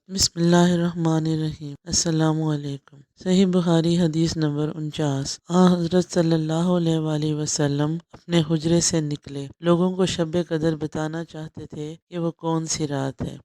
بسم اللہ الرحمن الرحیم۔ السلام علیکم۔ صحیح بخاری حدیث نمبر 49۔ حضرت صلی اللہ علیہ وآلہ وسلم اپنے حجرے سے نکلے، لوگوں کو شب قدر بتانا چاہتے تھے کہ وہ کون سی رات ہے۔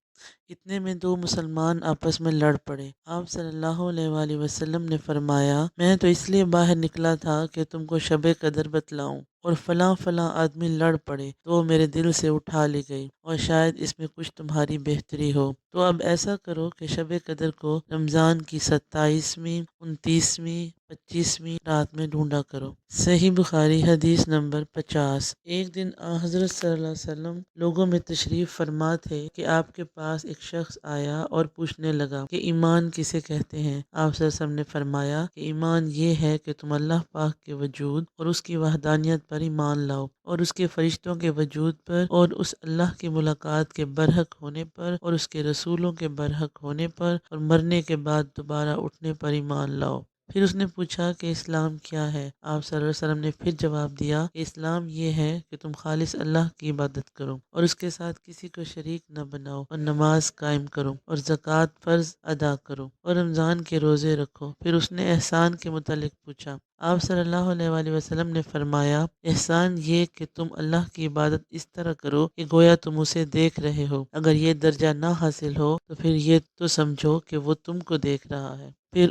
اتنے میں دو مسلمان آپس میں لڑ پڑے۔ آپ صلی اللہ علیہ وآلہ وسلم نے فرمایا، میں تو اس لیے باہر نکلا تھا کہ تم کو شب قدر بتلاؤں، اور فلاں فلاں آدمی لڑ پڑے تو وہ میرے دل سے اٹھا لی گئی، اور شاید اس میں کچھ تمہاری بہتری ہو، تو اب ایسا کرو کہ شب قدر کو رمضان کی 27ویں، 29ویں، 25ویں رات میں ڈھونڈا کرو۔ صحیح بخاری حدیث نمبر 50۔ ایک دن حضرت صلی اللہ علیہ وسلم لوگوں میں تشریف فرما تھے کہ آپ کے پاس ایک شخص آیا اور پوچھنے لگا کہ ایمان کسے کہتے ہیں۔ آپ صلی اللہ علیہ وسلم نے فرمایا کہ ایمان یہ ہے کہ تم اللہ پاک کے وجود اور اس کی وحدانیت پر ایمان لاؤ، اور اس کے فرشتوں کے وجود پر، اور اس اللہ کی ملاقات کے برحق ہونے پر، اور اس کے رسولوں کے برحق ہونے پر، اور مرنے کے بعد دوبارہ اٹھنے پر ایمان لاؤ۔ پھر اس نے پوچھا کہ اسلام کیا ہے؟ آپ صلی اللہ علیہ وسلم نے پھر جواب دیا کہ اسلام یہ ہے کہ تم خالص اللہ کی عبادت کرو، اور اس کے ساتھ کسی کو شریک نہ بناؤ، اور نماز قائم کرو، اور زکوٰۃ فرض ادا کرو، اور رمضان کے روزے رکھو۔ پھر اس نے احسان کے متعلق پوچھا۔ آپ صلی اللہ علیہ وآلہ وسلم نے فرمایا، احسان یہ کہ تم اللہ کی عبادت اس طرح کرو کہ گویا تم اسے دیکھ رہے ہو۔ اگر یہ درجہ نہ حاصل ہو تو پھر یہ تو سمجھو کہ وہ تم کو دیکھ رہا ہے۔ پھر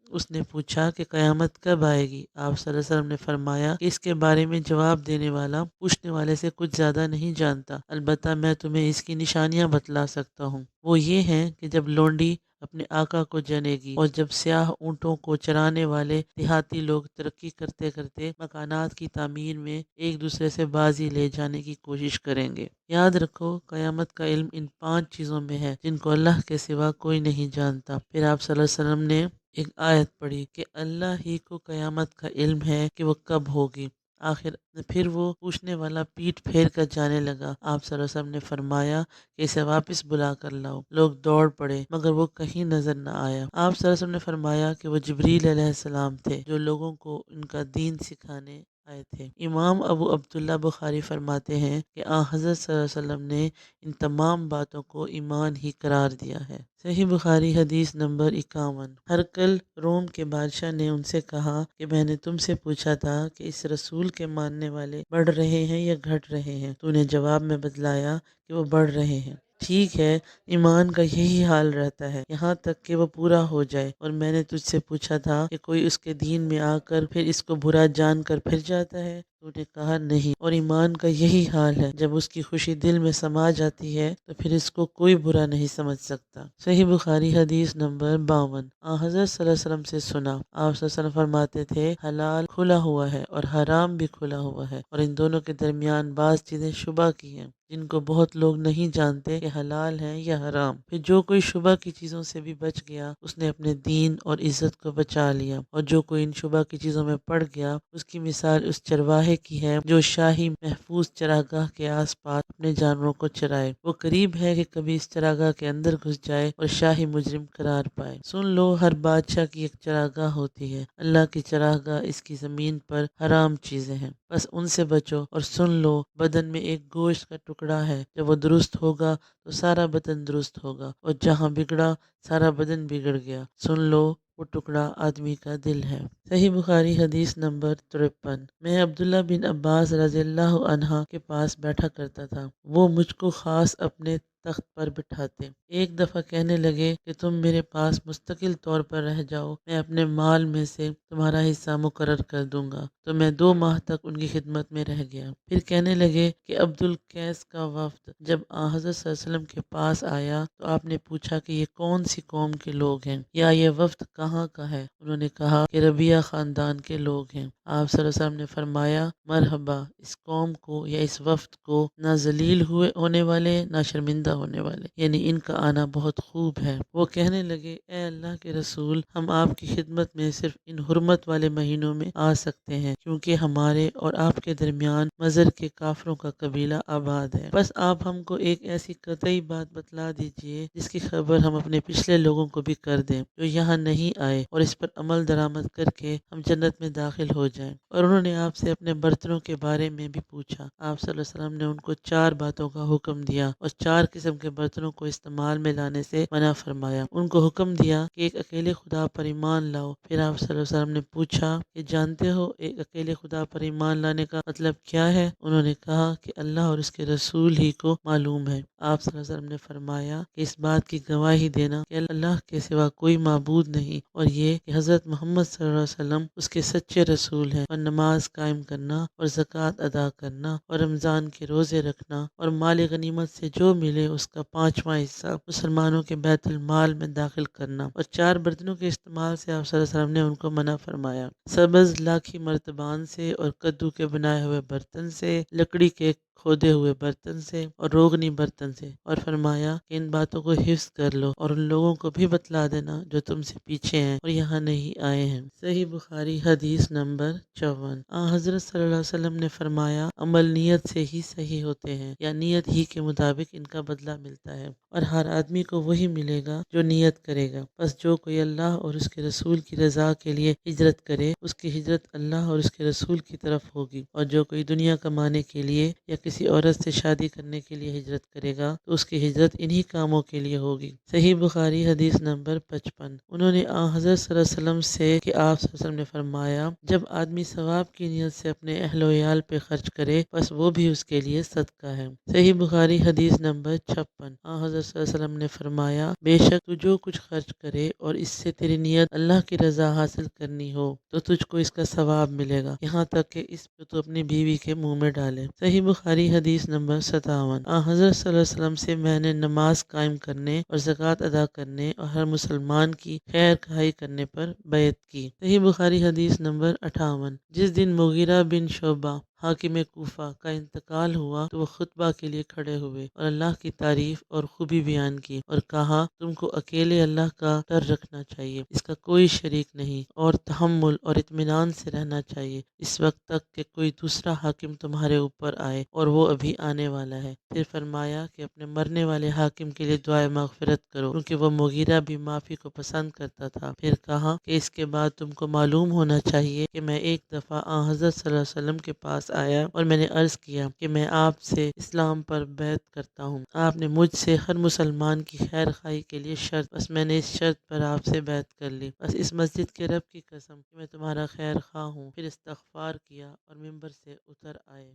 اس نے پوچھا کہ قیامت کب آئے گی؟ آپ صلی اللہ علیہ وسلم نے فرمایا کہ اس کے بارے میں جواب دینے والا پوچھنے والے سے کچھ زیادہ نہیں جانتا، البتہ میں تمہیں اس کی نشانیاں بتلا سکتا ہوں۔ وہ یہ ہیں کہ جب لونڈی اپنے آقا کو جنے گی، اور جب سیاہ اونٹوں کو چرانے والے دیہاتی لوگ ترقی کرتے کرتے مکانات کی تعمیر میں ایک دوسرے سے بازی لے جانے کی کوشش کریں گے۔ یاد رکھو، قیامت کا علم ان 5 چیزوں میں ہے جن کو اللہ کے سوا کوئی نہیں جانتا۔ پھر آپ صلی اللہ علیہ وسلم نے ایک آیت پڑھی کہ اللہ ہی کو قیامت کا علم ہے کہ وہ کب ہوگی۔ پھر وہ پوچھنے والا پیٹھ پھیر کر جانے لگا۔ آپ صلی اللہ علیہ وسلم نے فرمایا کہ اسے واپس بلا کر لاؤ۔ لوگ دوڑ پڑے مگر وہ کہیں نظر نہ آیا۔ آپ صلی اللہ علیہ وسلم نے فرمایا کہ وہ جبریل علیہ السلام تھے جو لوگوں کو ان کا دین سکھانے آئے تھے۔ امام ابو عبداللہ بخاری فرماتے ہیں کہ حضرت صلی اللہ علیہ وسلم نے ان تمام باتوں کو ایمان ہی قرار دیا ہے۔ صحیح بخاری حدیث نمبر 51۔ ہرقل روم کے بادشاہ نے ان سے کہا کہ میں نے تم سے پوچھا تھا کہ اس رسول کے ماننے والے بڑھ رہے ہیں یا گھٹ رہے ہیں؟ تو نے جواب میں بتلایا کہ وہ بڑھ رہے ہیں۔ ٹھیک ہے، ایمان کا یہی حال رہتا ہے یہاں تک کہ وہ پورا ہو جائے، اور میں نے تجھ سے پوچھا تھا کہ کوئی اس کے دین میں آ کر پھر اس کو برا جان کر پھر جاتا ہے؟ تو نے کہا نہیں، اور ایمان کا یہی حال ہے، جب اس کی خوشی دل میں سما جاتی ہے تو پھر اس کو کوئی برا نہیں سمجھ سکتا۔ صحیح بخاری حدیث نمبر 52۔ حضرت صلی اللہ علیہ وسلم سے سنا، آپ صلی اللہ علیہ وسلم فرماتے تھے، حلال کھلا ہوا ہے اور حرام بھی کھلا ہوا ہے، اور ان دونوں کے درمیان بعض چیزیں شبہ کی ہیں جن کو بہت لوگ نہیں جانتے کہ حلال ہیں یا حرام۔ پھر جو کوئی شبہ کی چیزوں سے بھی بچ گیا اس نے اپنے دین اور عزت کو بچا لیا، اور جو کوئی ان شبہ کی چیزوں میں پڑ گیا اس کی مثال اس چرواہے کی ہے جو شاہی محفوظ چراگاہ کے آس پاس اپنے جانوروں کو چرائے۔ وہ قریب ہے کہ کبھی اس چراگاہ کے اندر گھس جائے اور شاہی مجرم قرار پائے۔ سن لو، ہر بادشاہ کی ایک چراگاہ ہوتی ہے، اللہ کی چراگاہ اس کی زمین پر حرام چیزیں ہیں، بس ان سے بچو۔ اور سن لو، بدن میں ایک گوشت کا ٹکڑا ہے، جب وہ درست ہوگا تو سارا بدن درست ہوگا، اور جہاں بگڑا سارا بدن بگڑ گیا۔ سن لو، وہ ٹکڑا آدمی کا دل ہے۔ صحیح بخاری حدیث نمبر 53۔ میں عبداللہ بن عباس رضی اللہ عنہ کے پاس بیٹھا کرتا تھا، وہ مجھ کو خاص اپنے تخت پر بٹھاتے۔ ایک دفعہ کہنے لگے کہ تم میرے پاس مستقل طور پر رہ جاؤ، میں اپنے مال میں سے تمہارا حصہ مقرر کر دوں گا۔ تو میں 2 ماہ تک ان کی خدمت میں رہ گیا۔ پھر کہنے لگے کہ عبد القیس کا وفد جب حضرت صلی اللہ علیہ وسلم کے پاس آیا تو آپ نے پوچھا کہ یہ کون سی قوم کے لوگ ہیں، یا یہ وفد کہاں کا ہے؟ انہوں نے کہا کہ ربیعہ خاندان کے لوگ ہیں۔ آپ صلی اللہ علیہ وسلم نے فرمایا، مرحبا، اس قوم کو یا اس وفد کو نہ ذلیل ہونے والے نہ شرمندہ ہونے والے، یعنی ان کا آنا بہت خوب ہے۔ وہ کہنے لگے، اے اللہ کے رسول، ہم آپ کی خدمت میں صرف ان حرمت والے مہینوں میں آ سکتے ہیں، کیونکہ ہمارے اور آپ کے درمیان مضر کے کافروں کا قبیلہ آباد ہے۔ بس آپ ہم کو ایک ایسی قطعی بات بتلا دیجئے جس کی خبر ہم اپنے پچھلے لوگوں کو بھی کر دیں جو یہاں نہیں آئے، اور اس پر عمل درآمد کر کے ہم جنت میں داخل ہو جائیں۔ اور انہوں نے آپ سے اپنے برتنوں کے بارے میں بھی پوچھا۔ آپ صلی اللہ علیہ وسلم نے ان کو 4 باتوں کا حکم دیا، اور 4 قسم کے برتنوں کو استعمال میں لانے سے منع فرمایا۔ ان کو حکم دیا کہ ایک اکیلے خدا پر ایمان لاؤ۔ پھر آپ صلی اللہ علیہ وسلم نے پوچھا کہ جانتے ہو ایک اکیلے خدا پر ایمان لانے کا مطلب کیا ہے؟ انہوں نے کہا کہ اللہ اور اس کے رسول ہی کو معلوم ہے۔ آپ صلی اللہ علیہ وسلم نے فرمایا کہ اس بات کی گواہی دینا کہ اللہ کے سوا کوئی معبود نہیں، اور یہ کہ حضرت محمد صلی اللہ علیہ وسلم اس کے سچے رسول ہیں، اور نماز قائم کرنا اور زکوٰۃ ادا کرنا اور رمضان کے روزے رکھنا اور مال غنیمت سے جو ملے اس کا 5واں حصہ مسلمانوں کے بیت المال میں داخل کرنا، اور 4 برتنوں کے استعمال سے آپ صلی اللہ علیہ وسلم نے ان کو منع فرمایا: سبز لاکھی مرتبان سے اور کدو کے بنائے ہوئے برتن سے، لکڑی کے کھودے ہوئے برتن سے اور روغنی برتن سے، اور فرمایا کہ ان باتوں کو حفظ کر لو اور ان لوگوں کو بھی بتلا دینا جو تم سے پیچھے ہیں اور یہاں نہیں آئے ہیں۔ صحیح بخاری حدیث نمبر 54۔ حضرت صلی اللہ علیہ وسلم نے فرمایا عمل نیت سے ہی صحیح ہوتے ہیں، یا نیت ہی کے مطابق ان کا بدلہ ملتا ہے، اور ہر آدمی کو وہی ملے گا جو نیت کرے گا۔ بس جو کوئی اللہ اور اس کے رسول کی رضا کے لیے ہجرت کرے اس کی ہجرت اللہ اور اس کے رسول کی طرف ہوگی، اور جو کوئی دنیا کمانے کے لیے یا کسی عورت سے شادی کرنے کے لیے ہجرت کرے گا تو اس کی ہجرت انہی کاموں کے لیے ہوگی۔ صحیح بخاری حدیث نمبر 55۔ انہوں نے حضرت صلی اللہ علیہ وسلم سے کہ آپ صلی اللہ علیہ وسلم نے فرمایا جب آدمی ثواب کی نیت سے اپنے اہل و عیال پہ خرچ کرے بس وہ بھی اس کے لیے صدقہ ہے۔ صحیح بخاری حدیث نمبر 56۔ حضرت صلی اللہ علیہ وسلم نے فرمایا بے شک تو جو کچھ خرچ کرے اور اس سے تیری نیت اللہ کی رضا حاصل کرنی ہو تو تجھ کو اس کا ثواب ملے گا، یہاں تک کہ اس کو تو اپنی بیوی کے منہ میں ڈالے۔ صحیح بخاری حدیث نمبر 57۔ حضرت صلی اللہ علیہ وسلم سے میں نے نماز قائم کرنے اور زکوٰۃ ادا کرنے اور ہر مسلمان کی خیر خواہی کرنے پر بیعت کی۔ صحیح بخاری حدیث نمبر 58۔ جس دن مغیرہ بن شعبہ حاکم کوفہ کا انتقال ہوا تو وہ خطبہ کے لیے کھڑے ہوئے اور اللہ کی تعریف اور خوبی بیان کی اور کہا تم کو اکیلے اللہ کا ڈر رکھنا چاہیے، اس کا کوئی شریک نہیں، اور تحمل اور اطمینان سے رہنا چاہیے اس وقت تک کہ کوئی دوسرا حاکم تمہارے اوپر آئے، اور وہ ابھی آنے والا ہے۔ پھر فرمایا کہ اپنے مرنے والے حاکم کے لیے دعائے مغفرت کرو کیونکہ وہ مغیرہ بھی معافی کو پسند کرتا تھا۔ پھر کہا کہ اس کے بعد تم کو معلوم ہونا چاہیے کہ میں ایک دفعہ حضرت صلی اللہ علیہ وسلم کے پاس آیا اور میں نے عرض کیا کہ میں آپ سے اسلام پر بیعت کرتا ہوں۔ آپ نے مجھ سے ہر مسلمان کی خیر خواہی کے لیے شرط، بس میں نے اس شرط پر آپ سے بیعت کر لی، بس اس مسجد کے رب کی قسم کہ میں تمہارا خیر خواہ ہوں۔ پھر استغفار کیا اور ممبر سے اتر آئے۔